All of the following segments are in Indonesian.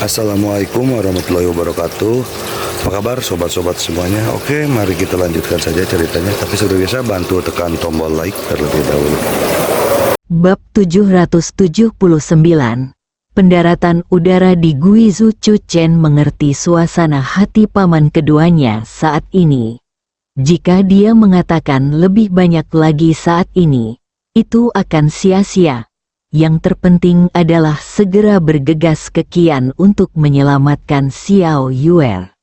Assalamualaikum warahmatullahi wabarakatuh. Apa kabar sobat-sobat semuanya? Oke, mari kita lanjutkan saja ceritanya. Tapi seperti biasa bantu tekan tombol like terlebih dahulu. Bab 779. Pendaratan udara di Guizhou. Chu Chen mengerti suasana hati paman keduanya saat ini. Jika dia mengatakan lebih banyak lagi saat ini, itu akan sia-sia. Yang terpenting adalah segera bergegas ke Qian untuk menyelamatkan Xiao Yuer.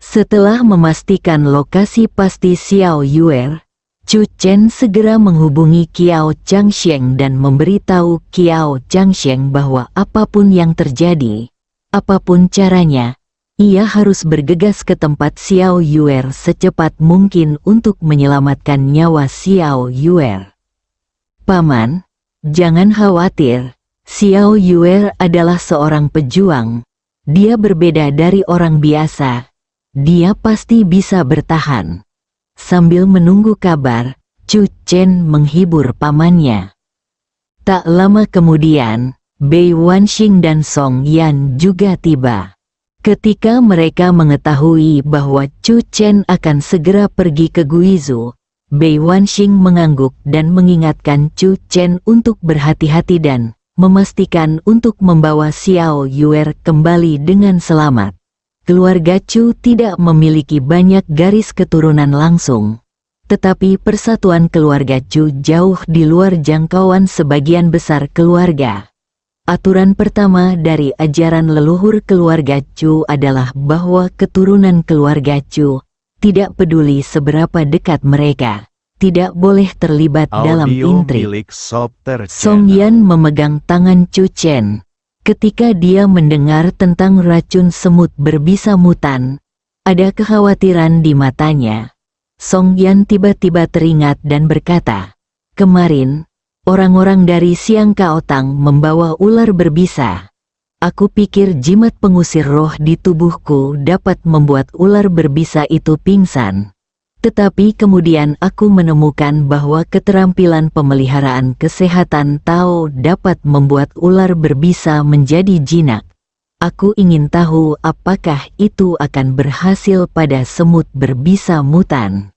Setelah memastikan lokasi pasti Xiao Yuer, Chu Chen segera menghubungi Qiao Changsheng dan memberitahu Qiao Changsheng bahwa apapun yang terjadi, apapun caranya, ia harus bergegas ke tempat Xiao Yuer secepat mungkin untuk menyelamatkan nyawa Xiao Yuer. Paman, jangan khawatir, Xiao Yuer adalah seorang pejuang. Dia berbeda dari orang biasa. Dia pasti bisa bertahan. Sambil menunggu kabar, Chu Chen menghibur pamannya. Tak lama kemudian, Bei Wanxing dan Song Yan juga tiba. Ketika mereka mengetahui bahwa Chu Chen akan segera pergi ke Guizhou, Bei Wanxing mengangguk dan mengingatkan Chu Chen untuk berhati-hati dan memastikan untuk membawa Xiao Yuer kembali dengan selamat. Keluarga Chu tidak memiliki banyak garis keturunan langsung, tetapi persatuan keluarga Chu jauh di luar jangkauan sebagian besar keluarga. Aturan pertama dari ajaran leluhur keluarga Chu adalah bahwa keturunan keluarga Chu, tidak peduli seberapa dekat mereka, tidak boleh terlibat dalam intrik. Song Yan memegang tangan Chu Chen. Ketika dia mendengar tentang racun semut berbisa mutan, ada kekhawatiran di matanya. Song Yan tiba-tiba teringat dan berkata, "Kemarin, orang-orang dari Siang Kaotang membawa ular berbisa. Aku pikir jimat pengusir roh di tubuhku dapat membuat ular berbisa itu pingsan. Tetapi kemudian aku menemukan bahwa keterampilan pemeliharaan kesehatan Tao dapat membuat ular berbisa menjadi jinak. Aku ingin tahu apakah itu akan berhasil pada semut berbisa mutan."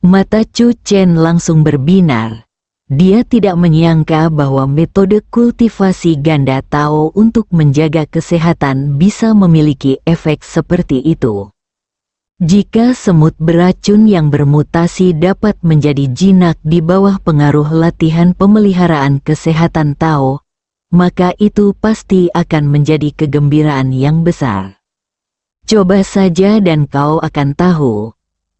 Mata Chu Chen langsung berbinar. Dia tidak menyangka bahwa metode kultivasi ganda Tao untuk menjaga kesehatan bisa memiliki efek seperti itu. Jika semut beracun yang bermutasi dapat menjadi jinak di bawah pengaruh latihan pemeliharaan kesehatan Tao, maka itu pasti akan menjadi kegembiraan yang besar. Coba saja dan kau akan tahu.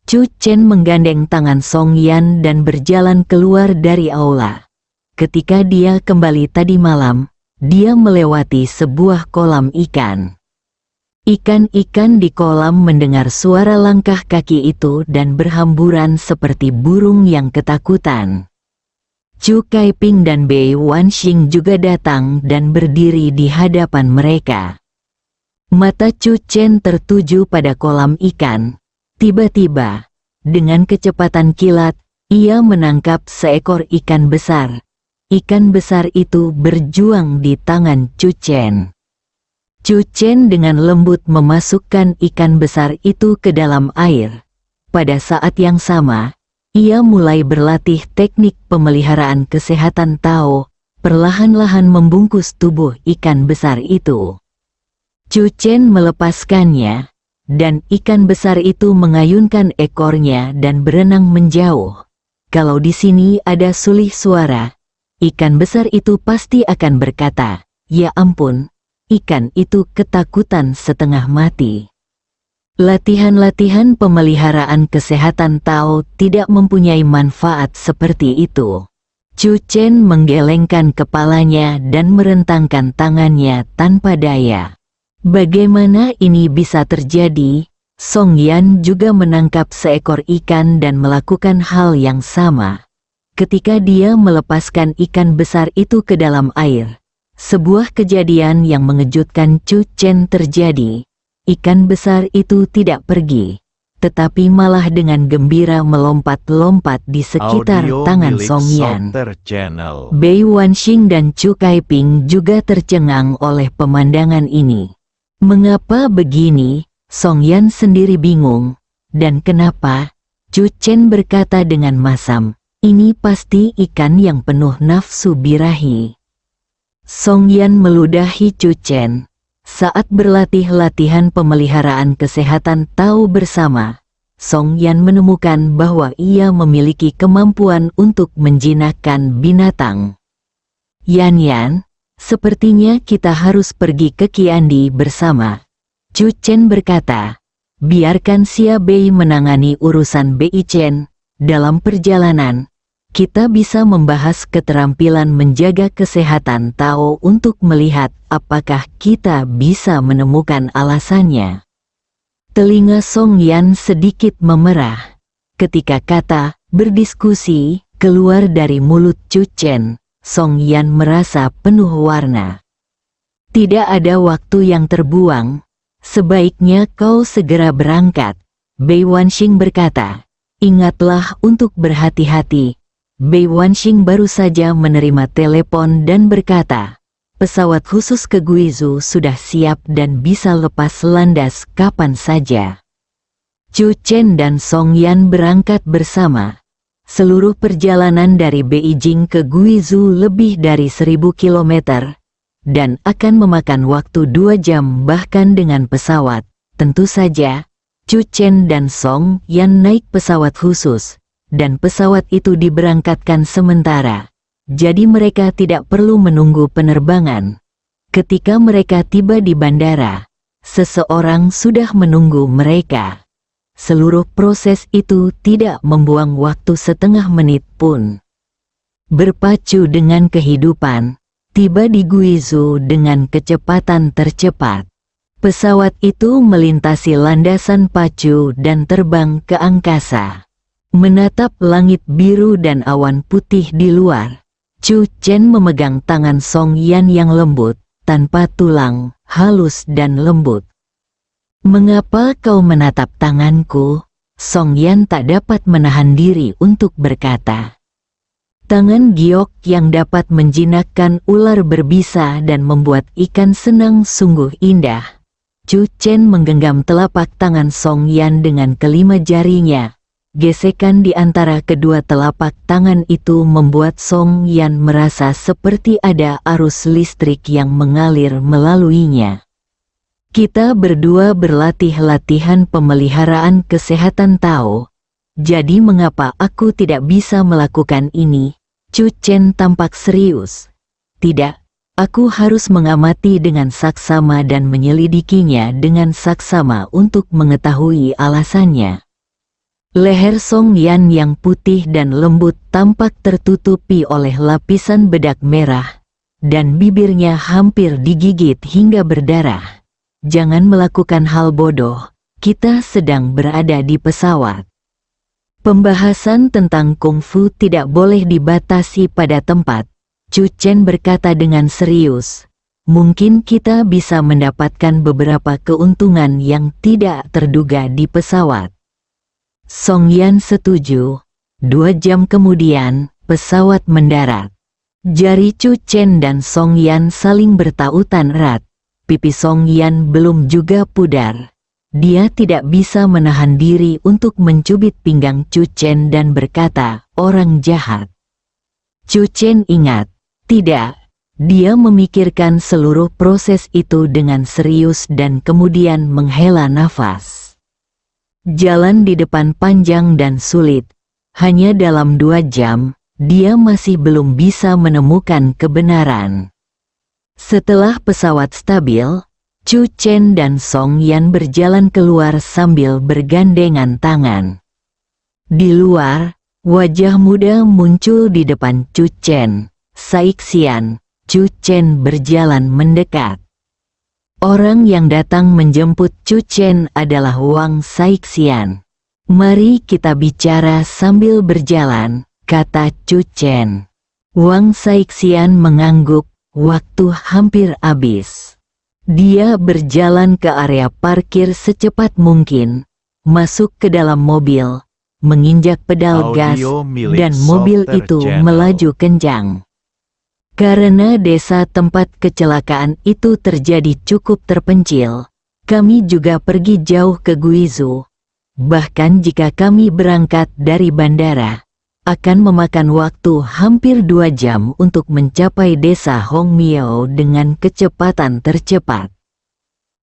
Chu Chen menggandeng tangan Song Yan dan berjalan keluar dari aula. Ketika dia kembali tadi malam, dia melewati sebuah kolam ikan. Ikan-ikan di kolam mendengar suara langkah kaki itu dan berhamburan seperti burung yang ketakutan. Chu Kaiping dan Bei Wanxing juga datang dan berdiri di hadapan mereka. Mata Chu Chen tertuju pada kolam ikan. Tiba-tiba, dengan kecepatan kilat, ia menangkap seekor ikan besar. Ikan besar itu berjuang di tangan Chu Chen. Chu Chen dengan lembut memasukkan ikan besar itu ke dalam air. Pada saat yang sama, ia mulai berlatih teknik pemeliharaan kesehatan Tao, perlahan-lahan membungkus tubuh ikan besar itu. Chu Chen melepaskannya, dan ikan besar itu mengayunkan ekornya dan berenang menjauh. Kalau di sini ada sulih suara, ikan besar itu pasti akan berkata, "Ya ampun, ikan itu ketakutan setengah mati." Latihan-latihan pemeliharaan kesehatan Tao tidak mempunyai manfaat seperti itu. Chu Chen menggelengkan kepalanya dan merentangkan tangannya tanpa daya. Bagaimana ini bisa terjadi? Song Yan juga menangkap seekor ikan dan melakukan hal yang sama. Ketika dia melepaskan ikan besar itu ke dalam air, sebuah kejadian yang mengejutkan Chu Chen terjadi. Ikan besar itu tidak pergi, tetapi malah dengan gembira melompat-lompat di sekitar tangan Song Yan. Bei Wanxing dan Chu Kaiping juga tercengang oleh pemandangan ini. Mengapa begini? Song Yan sendiri bingung. Dan kenapa? Chu Chen berkata dengan masam. Ini pasti ikan yang penuh nafsu birahi. Song Yan meludahi Chu Chen. Saat berlatih latihan pemeliharaan kesehatan tahu bersama, Song Yan menemukan bahwa ia memiliki kemampuan untuk menjinakkan binatang. Yan, sepertinya kita harus pergi ke Qiandi bersama. Chu Chen berkata, biarkan Xia Bei menangani urusan Bei Chen. Dalam perjalanan, kita bisa membahas keterampilan menjaga kesehatan Tao untuk melihat apakah kita bisa menemukan alasannya. Telinga Song Yan sedikit memerah. Ketika kata berdiskusi keluar dari mulut Chu Chen, Song Yan merasa penuh warna. Tidak ada waktu yang terbuang. Sebaiknya kau segera berangkat. Bei Wanxing berkata. Ingatlah untuk berhati-hati. Bei Wanxing baru saja menerima telepon dan berkata, pesawat khusus ke Guizhou sudah siap dan bisa lepas landas kapan saja. Chu Chen dan Song Yan berangkat bersama. Seluruh perjalanan dari Beijing ke Guizhou lebih dari 1000 kilometer dan akan memakan waktu 2 jam bahkan dengan pesawat. Tentu saja, Chu Chen dan Song Yan naik pesawat khusus, dan pesawat itu diberangkatkan sementara. Jadi mereka tidak perlu menunggu penerbangan. Ketika mereka tiba di bandara, seseorang sudah menunggu mereka. Seluruh proses itu tidak membuang waktu setengah menit pun. Berpacu dengan kehidupan, tiba di Guizhou dengan kecepatan tercepat. Pesawat itu melintasi landasan pacu dan terbang ke angkasa. Menatap langit biru dan awan putih di luar, Chu Chen memegang tangan Song Yan yang lembut, tanpa tulang, halus dan lembut. Mengapa kau menatap tanganku? Song Yan tak dapat menahan diri untuk berkata. Tangan giok yang dapat menjinakkan ular berbisa dan membuat ikan senang sungguh indah. Chu Chen menggenggam telapak tangan Song Yan dengan kelima jarinya. Gesekan di antara kedua telapak tangan itu membuat Song Yan merasa seperti ada arus listrik yang mengalir melaluinya. Kita berdua berlatih latihan pemeliharaan kesehatan Tao. Jadi mengapa aku tidak bisa melakukan ini? Chu Chen tampak serius. Tidak, aku harus mengamati dengan saksama dan menyelidikinya dengan saksama untuk mengetahui alasannya. Leher Song Yan yang putih dan lembut tampak tertutupi oleh lapisan bedak merah, dan bibirnya hampir digigit hingga berdarah. Jangan melakukan hal bodoh, kita sedang berada di pesawat. Pembahasan tentang kungfu tidak boleh dibatasi pada tempat, Chu Chen berkata dengan serius. Mungkin kita bisa mendapatkan beberapa keuntungan yang tidak terduga di pesawat. Song Yan setuju. 2 jam kemudian, pesawat mendarat. Jari Chu Chen dan Song Yan saling bertautan erat. Pipi Song Yan belum juga pudar. Dia tidak bisa menahan diri untuk mencubit pinggang Chu Chen dan berkata, orang jahat. Chu Chen ingat, tidak. Dia memikirkan seluruh proses itu dengan serius dan kemudian menghela nafas. Jalan di depan panjang dan sulit. Hanya dalam 2 jam, dia masih belum bisa menemukan kebenaran. Setelah pesawat stabil, Chu Chen dan Song Yan berjalan keluar sambil bergandengan tangan. Di luar, wajah muda muncul di depan Chu Chen. Saixian, Chu Chen berjalan mendekat. Orang yang datang menjemput Chu Chen adalah Wang Saixian. Mari kita bicara sambil berjalan, kata Chu Chen. Wang Saixian mengangguk. Waktu hampir habis. Dia berjalan ke area parkir secepat mungkin, masuk ke dalam mobil, menginjak pedal gas, dan mobil itu melaju kencang. Karena desa tempat kecelakaan itu terjadi cukup terpencil, Kami juga pergi jauh ke Guizhou. Bahkan jika kami berangkat dari bandara, akan memakan waktu hampir 2 jam untuk mencapai desa Hongmiao dengan kecepatan tercepat.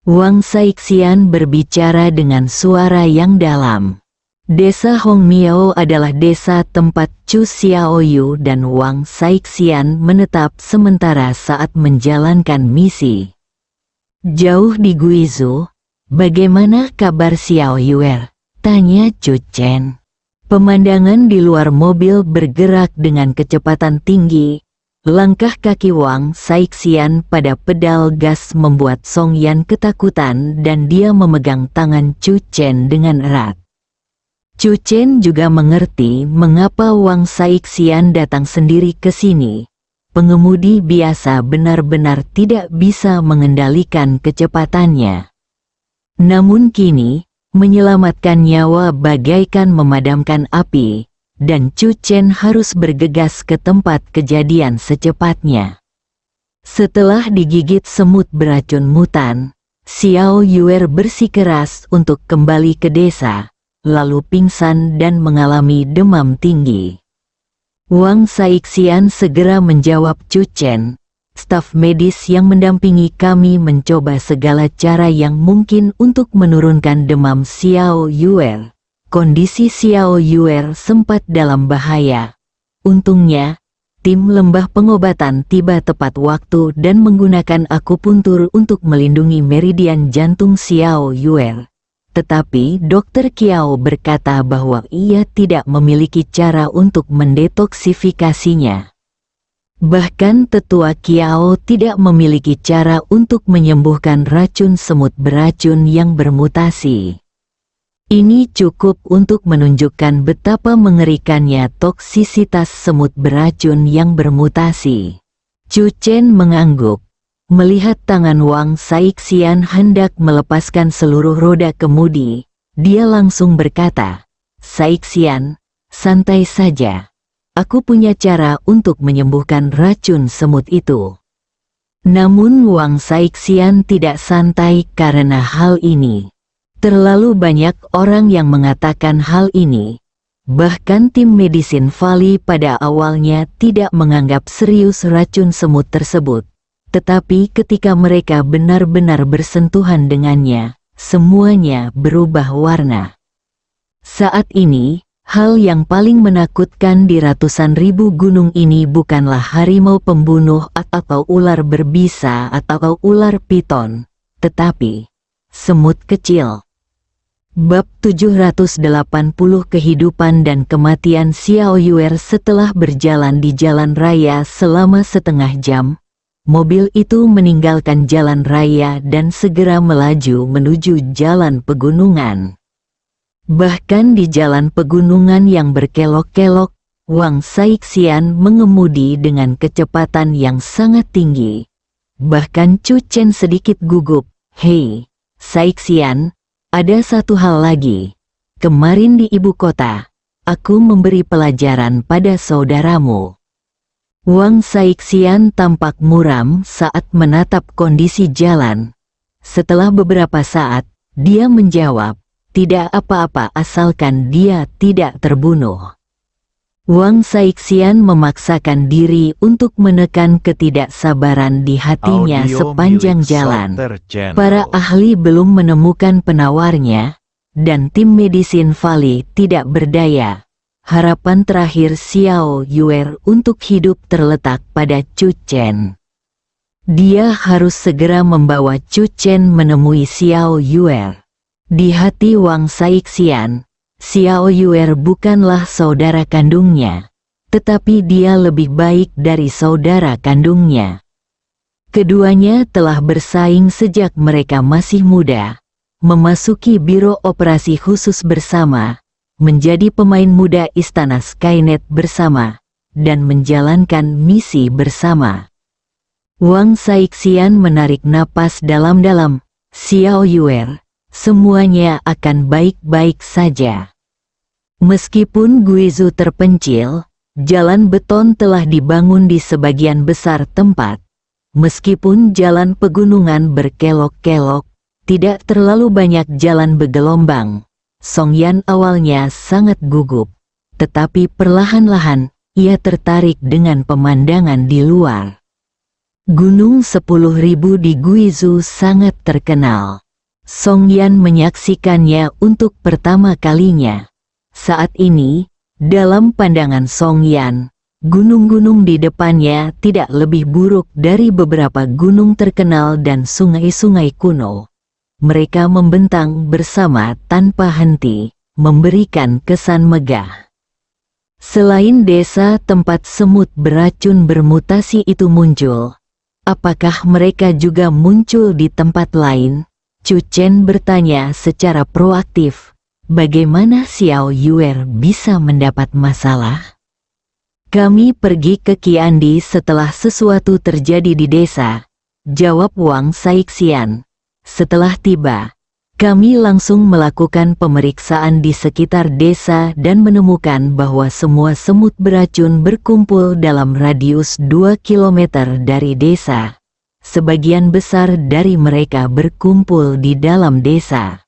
Wang Saixian berbicara dengan suara yang dalam. Desa Hongmiao adalah desa tempat Chu Xiaoyu dan Wang Saixian menetap sementara saat menjalankan misi. Jauh di Guizhou, bagaimana kabar Xiaoyuer? Tanya Chu Chen. Pemandangan di luar mobil bergerak dengan kecepatan tinggi. Langkah kaki Wang Saixian pada pedal gas membuat Song Yan ketakutan dan dia memegang tangan Chu Chen dengan erat. Chu Chen juga mengerti mengapa Wang Saixian datang sendiri ke sini. Pengemudi biasa benar-benar tidak bisa mengendalikan kecepatannya. Namun kini, menyelamatkan nyawa bagaikan memadamkan api, dan Chu Chen harus bergegas ke tempat kejadian secepatnya. Setelah digigit semut beracun mutan, Xiaoyuer bersikeras untuk kembali ke desa, lalu pingsan dan mengalami demam tinggi. Wang Saixian segera menjawab Chu Chen, staf medis yang mendampingi kami mencoba segala cara yang mungkin untuk menurunkan demam Xiaoyuer. Kondisi Xiaoyuer sempat dalam bahaya. Untungnya, tim lembah pengobatan tiba tepat waktu dan menggunakan akupuntur untuk melindungi meridian jantung Xiaoyuer. Tetapi Dr. Kiao berkata bahwa ia tidak memiliki cara untuk mendetoksifikasinya. Bahkan tetua Kiao tidak memiliki cara untuk menyembuhkan racun semut beracun yang bermutasi. Ini cukup untuk menunjukkan betapa mengerikannya toksisitas semut beracun yang bermutasi. Chu Chen mengangguk. Melihat tangan Wang Saixian hendak melepaskan seluruh roda kemudi, dia langsung berkata, "Saixian, santai saja. Aku punya cara untuk menyembuhkan racun semut itu." Namun Wang Saixian tidak santai karena hal ini. Terlalu banyak orang yang mengatakan hal ini. Bahkan tim Medicine Valley pada awalnya tidak menganggap serius racun semut tersebut. Tetapi ketika mereka benar-benar bersentuhan dengannya, semuanya berubah warna. Saat ini, hal yang paling menakutkan di ratusan ribu gunung ini bukanlah harimau pembunuh atau ular berbisa atau ular piton, tetapi semut kecil. Bab 780 Kehidupan dan Kematian Xiaoyuer. Setelah berjalan di jalan raya selama setengah jam, mobil itu meninggalkan jalan raya dan segera melaju menuju jalan pegunungan. Bahkan di jalan pegunungan yang berkelok-kelok, Wang Saixian mengemudi dengan kecepatan yang sangat tinggi. Bahkan Chu Chen sedikit gugup. "Hei, Saixian, ada satu hal lagi. Kemarin di ibu kota, aku memberi pelajaran pada saudaramu." Wang Saixian tampak muram saat menatap kondisi jalan. Setelah beberapa saat, dia menjawab, "Tidak apa-apa asalkan dia tidak terbunuh." Wang Saixian memaksakan diri untuk menekan ketidaksabaran di hatinya sepanjang jalan. Para ahli belum menemukan penawarnya, dan tim Medicine Valley tidak berdaya. Harapan terakhir Xiaoyuer untuk hidup terletak pada Chu Chen. Dia harus segera membawa Chu Chen menemui Xiaoyuer. Di hati Wang Saixian, Xiaoyuer bukanlah saudara kandungnya, tetapi dia lebih baik dari saudara kandungnya. Keduanya telah bersaing sejak mereka masih muda, memasuki biro operasi khusus bersama, menjadi pemain muda istana Skynet bersama, dan menjalankan misi bersama. Wang Saixian menarik napas dalam-dalam. "Xiaoyuer, semuanya akan baik-baik saja." Meskipun Guizhou terpencil, jalan beton telah dibangun di sebagian besar tempat. Meskipun jalan pegunungan berkelok-kelok, Tidak terlalu banyak jalan bergelombang. Song Yan awalnya sangat gugup, tetapi perlahan-lahan ia tertarik dengan pemandangan di luar. Gunung 10.000 di Guizhou sangat terkenal. Song Yan menyaksikannya untuk pertama kalinya. Saat ini, dalam pandangan Song Yan, gunung-gunung di depannya tidak lebih buruk dari beberapa gunung terkenal dan sungai-sungai kuno. Mereka membentang bersama tanpa henti, memberikan kesan megah. Selain desa tempat semut beracun bermutasi itu muncul, apakah mereka juga muncul di tempat lain? Chu Chen bertanya secara proaktif. Bagaimana Xiao Yuer bisa mendapat masalah? Kami pergi ke Qiandi setelah sesuatu terjadi di desa, jawab Wang Saixian. Setelah tiba, kami langsung melakukan pemeriksaan di sekitar desa dan menemukan bahwa semua semut beracun berkumpul dalam radius 2 km dari desa. Sebagian besar dari mereka berkumpul di dalam desa.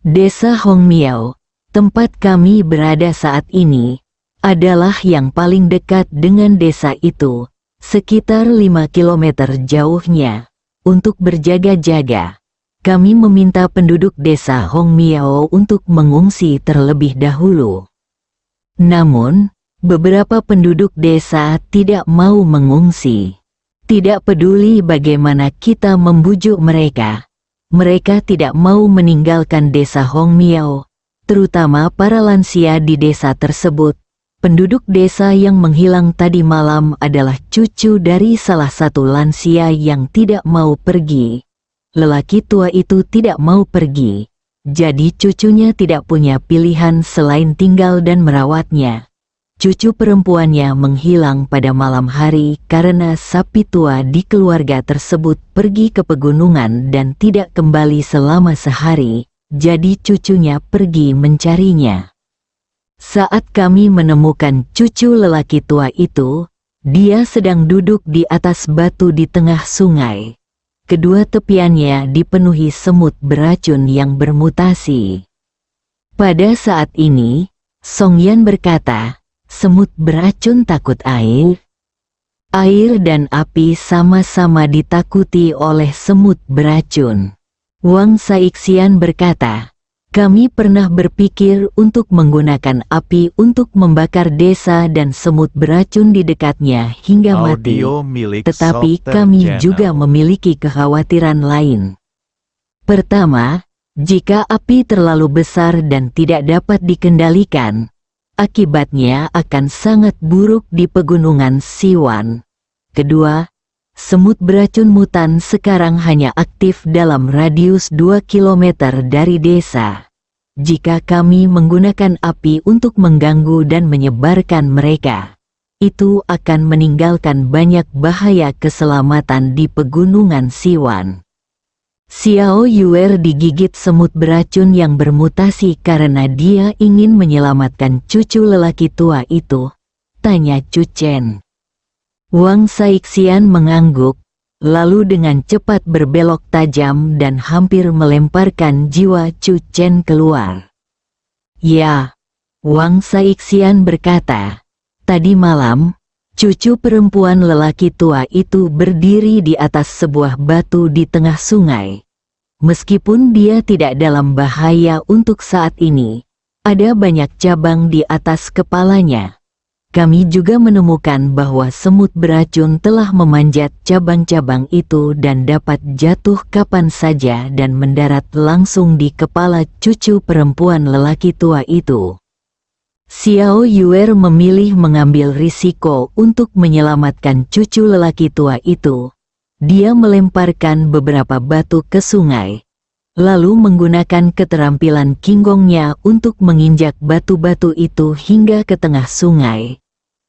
Desa Hongmiao, tempat kami berada saat ini, adalah yang paling dekat dengan desa itu, sekitar 5 km jauhnya. Untuk berjaga-jaga, kami meminta penduduk desa Hongmiao untuk mengungsi terlebih dahulu. Namun, beberapa penduduk desa tidak mau mengungsi. Tidak peduli bagaimana kita membujuk mereka, mereka tidak mau meninggalkan desa Hongmiao, terutama para lansia di desa tersebut. Penduduk desa yang menghilang tadi malam adalah cucu dari salah satu lansia yang tidak mau pergi. Lelaki tua itu tidak mau pergi, jadi cucunya tidak punya pilihan selain tinggal dan merawatnya. Cucu perempuannya menghilang pada malam hari karena sapi tua di keluarga tersebut pergi ke pegunungan dan tidak kembali selama sehari, jadi cucunya pergi mencarinya. Saat kami menemukan cucu lelaki tua itu, dia sedang duduk di atas batu di tengah sungai. Kedua tepiannya dipenuhi semut beracun yang bermutasi. Pada saat ini, Song Yan berkata, semut beracun takut air? Air dan api sama-sama ditakuti oleh semut beracun. Wang Saixian berkata, kami pernah berpikir untuk menggunakan api untuk membakar desa dan semut beracun di dekatnya hingga mati. Tetapi kami juga memiliki kekhawatiran lain. Pertama, jika api terlalu besar dan tidak dapat dikendalikan, akibatnya akan sangat buruk di pegunungan Siwan. Kedua, semut beracun mutan sekarang hanya aktif dalam radius 2 km dari desa. Jika kami menggunakan api untuk mengganggu dan menyebarkan mereka, itu akan meninggalkan banyak bahaya keselamatan di pegunungan Siwan. Xiao Yuer digigit semut beracun yang bermutasi karena dia ingin menyelamatkan cucu lelaki tua itu, tanya Chu Chen. Wang Saixian mengangguk, lalu dengan cepat berbelok tajam dan hampir melemparkan jiwa Chu Chen keluar. Ya, Wang Saixian berkata, tadi malam, cucu perempuan lelaki tua itu berdiri di atas sebuah batu di tengah sungai. Meskipun dia tidak dalam bahaya untuk saat ini, ada banyak cabang di atas kepalanya. Kami juga menemukan bahwa semut beracun telah memanjat cabang-cabang itu dan dapat jatuh kapan saja dan mendarat langsung di kepala cucu perempuan lelaki tua itu. Xiao Yuer memilih mengambil risiko untuk menyelamatkan cucu lelaki tua itu. Dia melemparkan beberapa batu ke sungai, lalu menggunakan keterampilan kinggongnya untuk menginjak batu-batu itu hingga ke tengah sungai.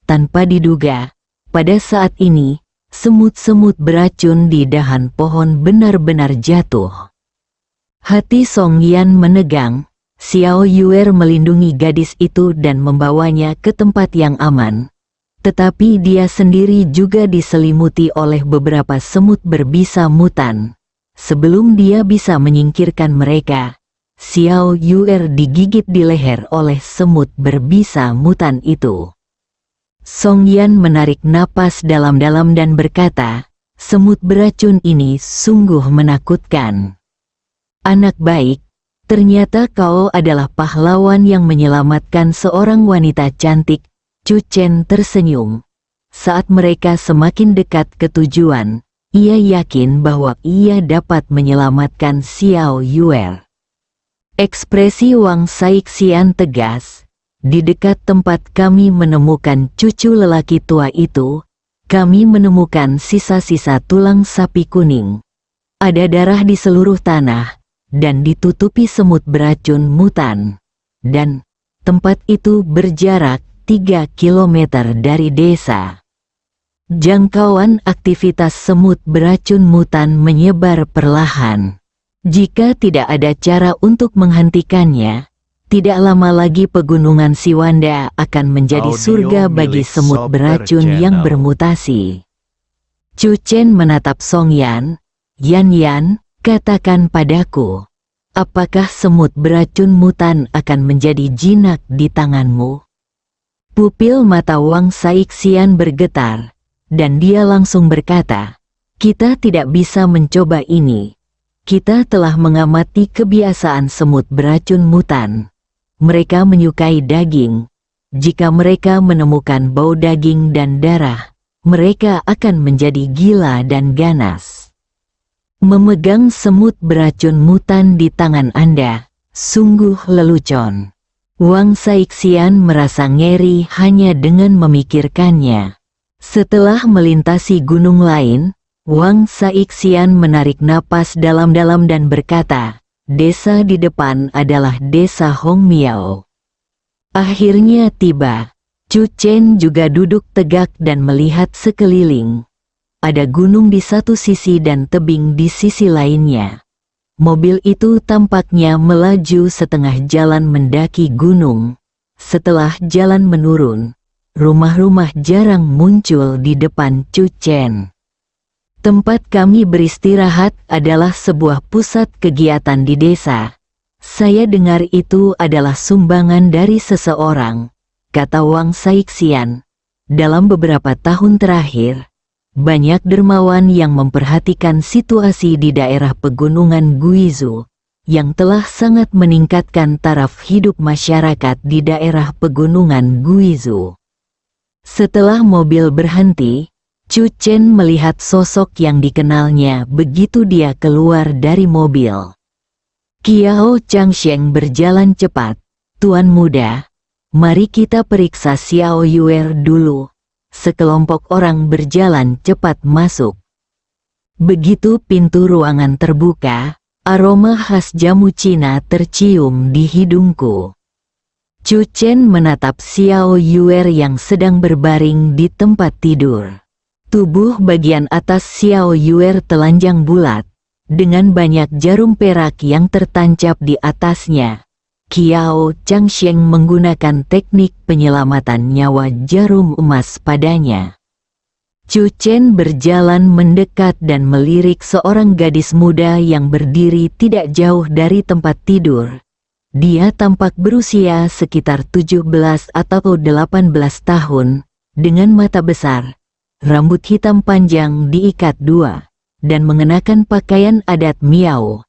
Tanpa diduga, pada saat ini, semut-semut beracun di dahan pohon benar-benar jatuh. Hati Song Yan menegang. Xiao Yuer melindungi gadis itu dan membawanya ke tempat yang aman. Tetapi dia sendiri juga diselimuti oleh beberapa semut berbisa mutan. Sebelum dia bisa menyingkirkan mereka, Xiao Yuer digigit di leher oleh semut berbisa mutan itu. Song Yan menarik napas dalam-dalam dan berkata, "Semut beracun ini sungguh menakutkan. Anak baik, ternyata kau adalah pahlawan yang menyelamatkan seorang wanita cantik." Chu Chen tersenyum. Saat mereka semakin dekat ke tujuan, ia yakin bahwa ia dapat menyelamatkan Xiao Yuer. Ekspresi Wang Saixian tegas. "Di dekat tempat kami menemukan cucu lelaki tua itu, kami menemukan sisa-sisa tulang sapi kuning. Ada darah di seluruh tanah, dan ditutupi semut beracun mutan. Dan tempat itu berjarak 3 kilometer dari desa." Jangkauan aktivitas semut beracun mutan menyebar perlahan. Jika tidak ada cara untuk menghentikannya, tidak lama lagi pegunungan Siwanda akan menjadi Audio surga bagi milik semut Sober beracun yang Channel. bermutasi. Chu Chen menatap Song Yan. Yan, katakan padaku, apakah semut beracun mutan akan menjadi jinak di tanganmu?" Pupil mata Wang Saixian bergetar, dan dia langsung berkata, "Kita tidak bisa mencoba ini. Kita telah mengamati kebiasaan semut beracun mutan. Mereka menyukai daging. Jika mereka menemukan bau daging dan darah, mereka akan menjadi gila dan ganas. Memegang semut beracun mutan di tangan Anda, sungguh lelucon." Wang Saixian merasa ngeri hanya dengan memikirkannya. Setelah melintasi gunung lain, Wang Saixian menarik napas dalam-dalam dan berkata, "Desa di depan adalah desa Hongmiao." Akhirnya tiba. Chu Chen juga duduk tegak dan melihat sekeliling. Ada gunung di satu sisi dan tebing di sisi lainnya. Mobil itu tampaknya melaju setengah jalan mendaki gunung. Setelah jalan menurun, rumah-rumah jarang muncul di depan Chu Chen. "Tempat kami beristirahat adalah sebuah pusat kegiatan di desa. Saya dengar itu adalah sumbangan dari seseorang," kata Wang Saixian. "Dalam beberapa tahun terakhir, banyak dermawan yang memperhatikan situasi di daerah pegunungan Guizhou, yang telah sangat meningkatkan taraf hidup masyarakat di daerah pegunungan Guizhou." Setelah mobil berhenti, Chu Chen melihat sosok yang dikenalnya begitu dia keluar dari mobil. Kiao Changsheng berjalan cepat. "Tuan muda, mari kita periksa Xiao Yuer dulu." Sekelompok orang berjalan cepat masuk. Begitu pintu ruangan terbuka, aroma khas jamu Cina tercium di hidungku. Chu Chen menatap Xiao Yuer yang sedang berbaring di tempat tidur. Tubuh bagian atas Xiao Yuer telanjang bulat, dengan banyak jarum perak yang tertancap di atasnya. Kiao Changsheng menggunakan teknik penyelamatan nyawa jarum emas padanya. Chu Chen berjalan mendekat dan melirik seorang gadis muda yang berdiri tidak jauh dari tempat tidur. Dia tampak berusia sekitar 17 atau 18 tahun, dengan mata besar, rambut hitam panjang diikat dua, dan mengenakan pakaian adat Miao.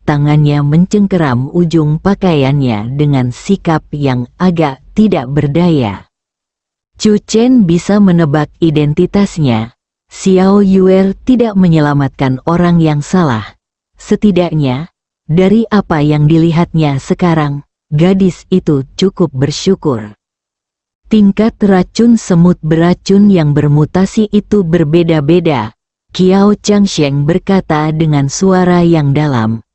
Tangannya mencengkeram ujung pakaiannya dengan sikap yang agak tidak berdaya. Chu Chen bisa menebak identitasnya. Xiao Yuer tidak menyelamatkan orang yang salah. Setidaknya, dari apa yang dilihatnya sekarang, gadis itu cukup bersyukur. Tingkat racun semut beracun yang bermutasi itu berbeda-beda. Kiao Changsheng berkata dengan suara yang dalam.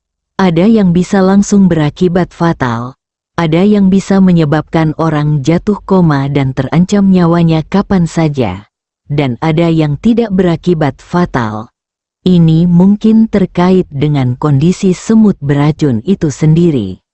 Ada yang bisa langsung berakibat fatal. Ada yang bisa menyebabkan orang jatuh koma dan terancam nyawanya kapan saja. Dan ada yang tidak berakibat fatal. Ini mungkin terkait dengan kondisi semut beracun itu sendiri.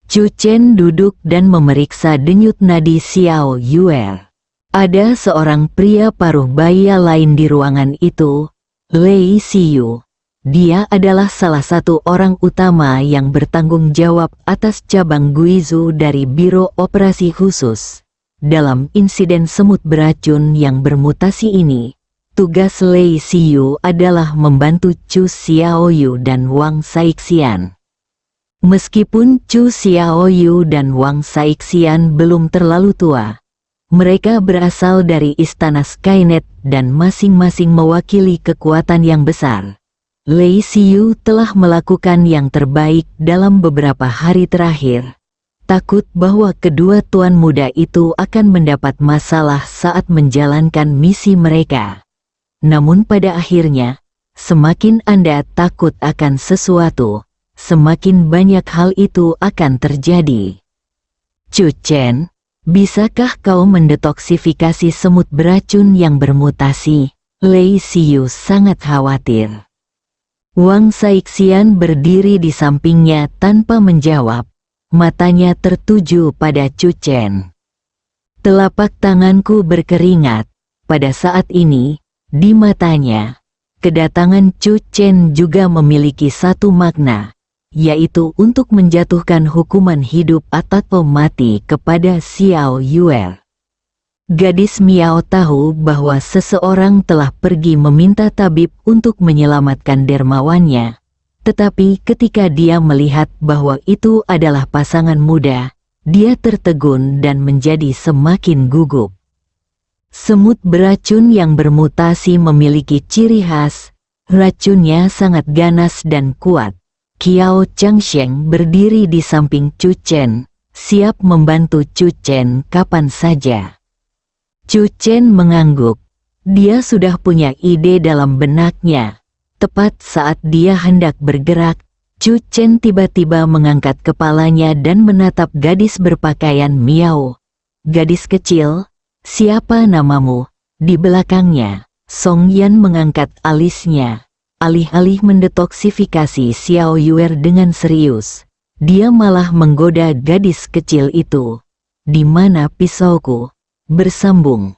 Chu Chen duduk dan memeriksa denyut nadi Xiao Yuer. Ada seorang pria paruh baya lain di ruangan itu, Lei Xiyu. Dia adalah salah satu orang utama yang bertanggung jawab atas cabang Guizhou dari Biro Operasi Khusus. Dalam insiden semut beracun yang bermutasi ini, tugas Lei Xiyu adalah membantu Chu Xiaoyu dan Wang Saixian. Meskipun Chu Xiaoyu dan Wang Saixian belum terlalu tua, mereka berasal dari istana Skynet dan masing-masing mewakili kekuatan yang besar. Lei Xiyu telah melakukan yang terbaik dalam beberapa hari terakhir. Takut bahwa kedua tuan muda itu akan mendapat masalah saat menjalankan misi mereka. Namun pada akhirnya, semakin Anda takut akan sesuatu, semakin banyak hal itu akan terjadi. Chu Chen, bisakah kau mendetoksifikasi semut beracun yang bermutasi? Lei Xiyu sangat khawatir. Wang Saixian berdiri di sampingnya tanpa menjawab. Matanya tertuju pada Chu Chen. Telapak tanganku berkeringat. Pada saat ini, di matanya, kedatangan Chu Chen juga memiliki satu makna, yaitu untuk menjatuhkan hukuman hidup atau mati kepada Xiao Yuer. Gadis Miao tahu bahwa seseorang telah pergi meminta tabib untuk menyelamatkan dermawannya, tetapi ketika dia melihat bahwa itu adalah pasangan muda, dia tertegun dan menjadi semakin gugup. Semut beracun yang bermutasi memiliki ciri khas, racunnya sangat ganas dan kuat. Qiao Changsheng berdiri di samping Chu Chen, siap membantu Chu Chen kapan saja. Chu Chen mengangguk. Dia sudah punya ide dalam benaknya. Tepat saat dia hendak bergerak, Chu Chen tiba-tiba mengangkat kepalanya dan menatap gadis berpakaian Miao. Gadis kecil, siapa namamu? Di belakangnya, Song Yan mengangkat alisnya. Alih-alih mendetoksifikasi Xiao Yuer dengan serius, dia malah menggoda gadis kecil itu. Di mana pisauku? Bersambung.